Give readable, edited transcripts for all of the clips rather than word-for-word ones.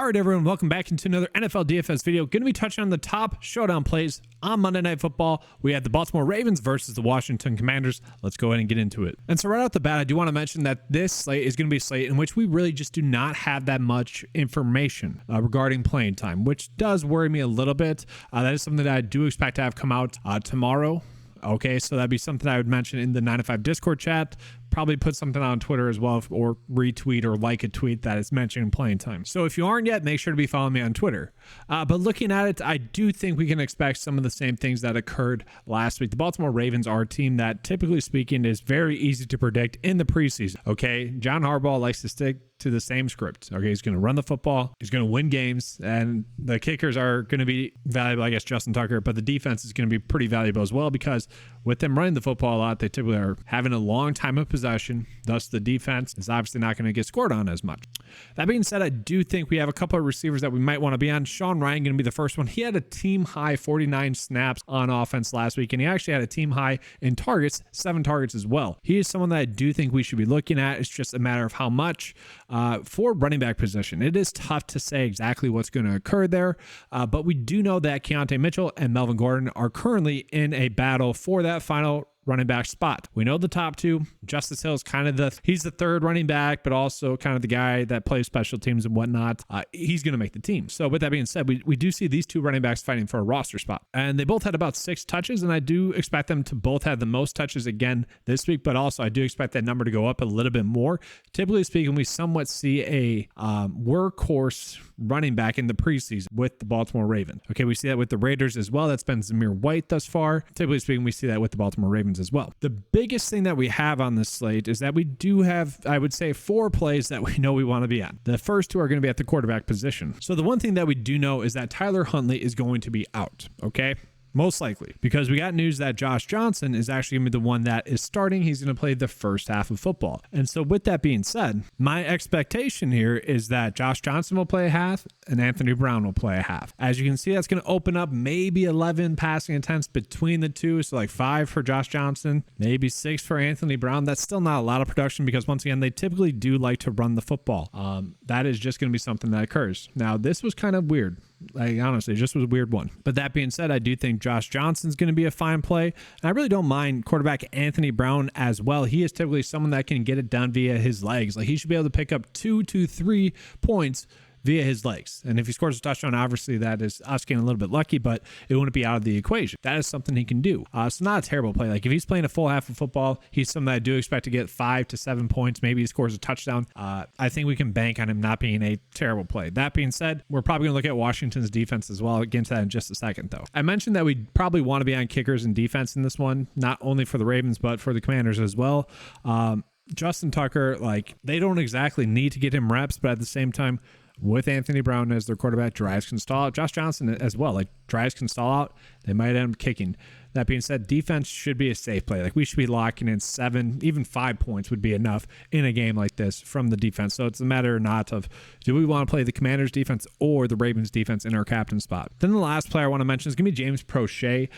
All right, everyone, welcome back into another NFL DFS video. Going to be touching on the top showdown plays on Monday Night Football. We had the Baltimore Ravens versus the Washington Commanders. Let's go ahead and get into it. And so right off the bat, I do want to mention that this slate is going to be a slate in which we really just do not have that much information regarding playing time, which does worry me a little bit. That is something that I do expect to have come out tomorrow. Okay, so that'd be something I would mention in the 9 to 5 Discord chat. Probably put something on Twitter as well, or retweet or like a tweet that is mentioning playing time. So if you aren't yet, make sure to be following me on Twitter. But looking at it, I do think we can expect some of the same things that occurred last week. The Baltimore Ravens are a team that, typically speaking, is very easy to predict in the preseason. Okay, John Harbaugh likes to stick to the same script. Okay, he's going to run the football, he's going to win games, and the kickers are going to be valuable, I guess, Justin Tucker, but the defense is going to be pretty valuable as well, because with them running the football a lot, they typically are having a long time of possession. Thus, the defense is obviously not going to get scored on as much. That being said, I do think we have a couple of receivers that we might want to be on. Sean Ryan going to be the first one. He had a team high 49 snaps on offense last week, and he actually had a team high in targets, 7 targets as well. He is someone that I do think we should be looking at. It's just a matter of how much. For running back position, it is tough to say exactly what's going to occur there, but we do know that Keontae Mitchell and Melvin Gordon are currently in a battle for that final running back spot. We know the top two. Justice Hill is kind of he's the third running back, but also kind of the guy that plays special teams and whatnot. He's going to make the team. So with that being said, we do see these two running backs fighting for a roster spot. And they both had about 6 touches, and I do expect them to both have the most touches again this week, but also I do expect that number to go up a little bit more. Typically speaking, we somewhat see a workhorse running back in the preseason with the Baltimore Ravens. Okay, we see that with the Raiders as well. That's been Zamir White thus far. Typically speaking, we see that with the Baltimore Ravens as well. The biggest thing that we have on this slate is that we do have, I would say, 4 plays that we know we want to be on. The first 2 are going to be at the quarterback position. So the one thing that we do know is that Tyler Huntley is going to be out, okay? Most likely, because we got news that Josh Johnson is actually going to be the one that is starting. He's going to play the first half of football. And so with that being said, my expectation here is that Josh Johnson will play a half and Anthony Brown will play a half. As you can see, that's going to open up maybe 11 passing attempts between the two. So like 5 for Josh Johnson, maybe 6 for Anthony Brown. That's still not a lot of production because once again, they typically do like to run the football. That is just going to be something that occurs. Now, this was kind of weird. Like, honestly, it just was a weird one. But that being said, I do think Josh Johnson's going to be a fine play. And I really don't mind quarterback Anthony Brown as well. He is typically someone that can get it done via his legs. Like, he should be able to pick up 2 to 3 points via his legs. And if he scores a touchdown, obviously that is us getting a little bit lucky, but it wouldn't be out of the equation. That is something he can do. So not a terrible play. Like if he's playing a full half of football, he's someone that I do expect to get 5 to 7 points. Maybe he scores a touchdown. I think we can bank on him not being a terrible play. That being said, we're probably going to look at Washington's defense as well. I'll get into that in just a second though. I mentioned that we probably want to be on kickers and defense in this one, not only for the Ravens, but for the Commanders as well. Justin Tucker, like they don't exactly need to get him reps, but at the same time, with Anthony Brown as their quarterback, drives can stall out. Josh Johnson as well. Like drives can stall out. They might end up kicking. That being said, defense should be a safe play. Like we should be locking in 7, even 5 points would be enough in a game like this from the defense. So it's a matter or not of do we want to play the Commanders defense or the Ravens defense in our captain spot. Then the last player I want to mention is going to be James Prochet.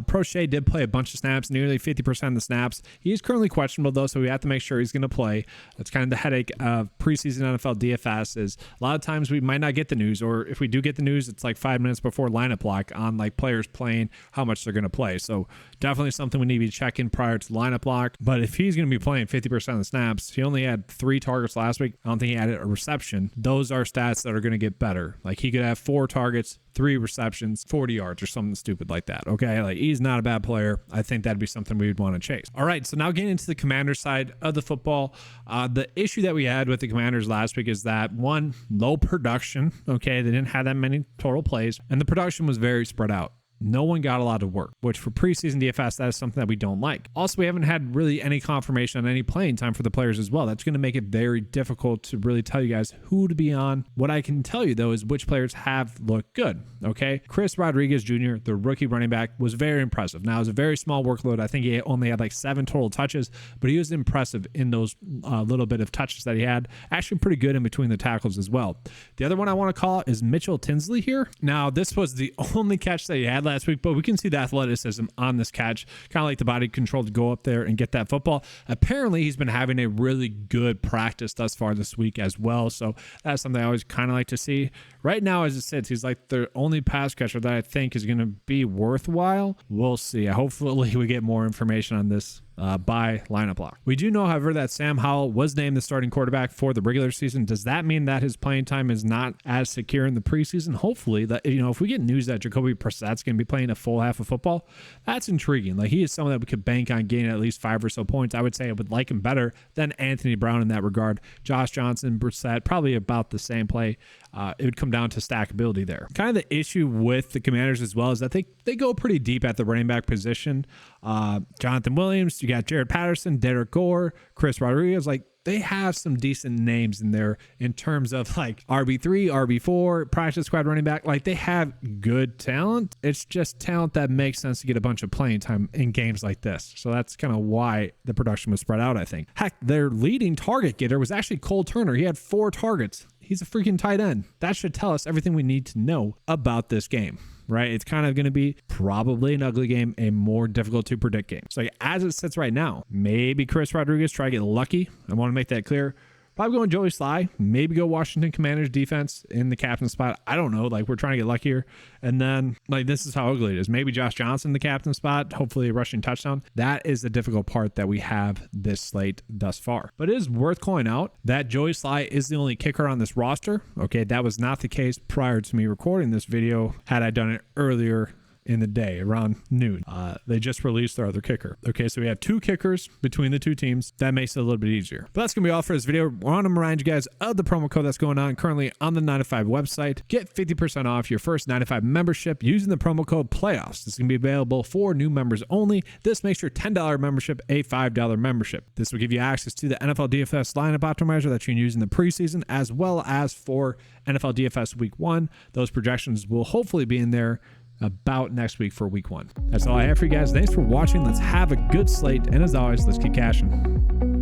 Prochet did play a bunch of snaps, nearly 50% of the snaps. He is currently questionable though, so we have to make sure he's going to play. That's kind of the headache of preseason NFL DFS is a lot of times we might not get the news, or if we do get the news, it's like 5 minutes before lineup lock on like players playing, how much they're going to play. So definitely something we need to be checking prior to lineup lock. But if he's going to be playing 50% of the snaps, he only had 3 targets last week. I don't think he had a reception. Those are stats that are going to get better. Like he could have 4 targets, 3 receptions, 40 yards or something stupid like that. Okay. Like he's not a bad player. I think that'd be something we would want to chase. All right. So now getting into the Commanders side of the football, the issue that we had with the Commanders last week is that one, low production. Okay. They didn't have that many total plays and the production was very spread out. No one got a lot of work, which for preseason DFS, that is something that we don't like. Also, we haven't had really any confirmation on any playing time for the players as well. That's going to make it very difficult to really tell you guys who to be on. What I can tell you, though, is which players have looked good, okay? Chris Rodriguez Jr., the rookie running back, was very impressive. Now, it was a very small workload. I think he only had like 7 total touches, but he was impressive in those little bit of touches that he had. Actually pretty good in between the tackles as well. The other one I want to call is Mitchell Tinsley here. Now, this was the only catch that he had last last week, but we can see the athleticism on this catch, kind of like the body control to go up there and get that football. Apparently, he's been having a really good practice thus far this week as well, so that's something I always kind of like to see. Right now, as it sits, he's like the only pass catcher that I think is going to be worthwhile. We'll see. Hopefully, we get more information on this by lineup lock. We do know, however, that Sam Howell was named the starting quarterback for the regular season. Does that mean that his playing time is not as secure in the preseason? Hopefully, that, you know, if we get news that Jacoby Brissett's going to be playing a full half of football, that's intriguing. Like, he is someone that we could bank on getting at least 5 or so points. I would say I would like him better than Anthony Brown in that regard. Josh Johnson, Brissett, probably about the same play. It would come down to stackability there. Kind of the issue with the Commanders as well is that they go pretty deep at the running back position. Jonathan Williams, you got Jared Patterson, Derek Gore, Chris Rodriguez. Like, they have some decent names in there in terms of like RB3, RB4, practice squad running back. Like, they have good talent. It's just talent that makes sense to get a bunch of playing time in games like this. So that's kind of why the production was spread out, I think. Heck, their leading target getter was actually Cole Turner. He had 4 targets. He's a freaking tight end. That should tell us everything we need to know about this game, right? It's kind of going to be probably an ugly game, a more difficult to predict game. So as it sits right now, maybe Chris Rodriguez try to get lucky. I want to make that clear. Probably going Joey Sly, maybe go Washington Commanders defense in the captain spot. I don't know. Like, we're trying to get luckier. And then, like, this is how ugly it is. Maybe Josh Johnson, the captain spot, hopefully a rushing touchdown. That is the difficult part that we have this slate thus far. But it is worth calling out that Joey Sly is the only kicker on this roster. Okay, that was not the case prior to me recording this video. Had I done it earlier in the day around noon, they just released their other kicker. Okay, so we have 2 kickers between the 2 teams. That makes it a little bit easier. But that's gonna be all for this video. I want to remind you guys of the promo code that's going on currently on the 9to5 website. Get 50% off your first 9to5 membership using the promo code playoffs. This is gonna be available for new members only. This makes your $10 membership a $5 membership. This will give you access to the NFL DFS lineup optimizer that you can use in the preseason, as well as for NFL DFS week 1. Those projections will hopefully be in there about next week for week 1. That's all I have for you guys. Thanks for watching. Let's have a good slate. And as always, let's keep cashing.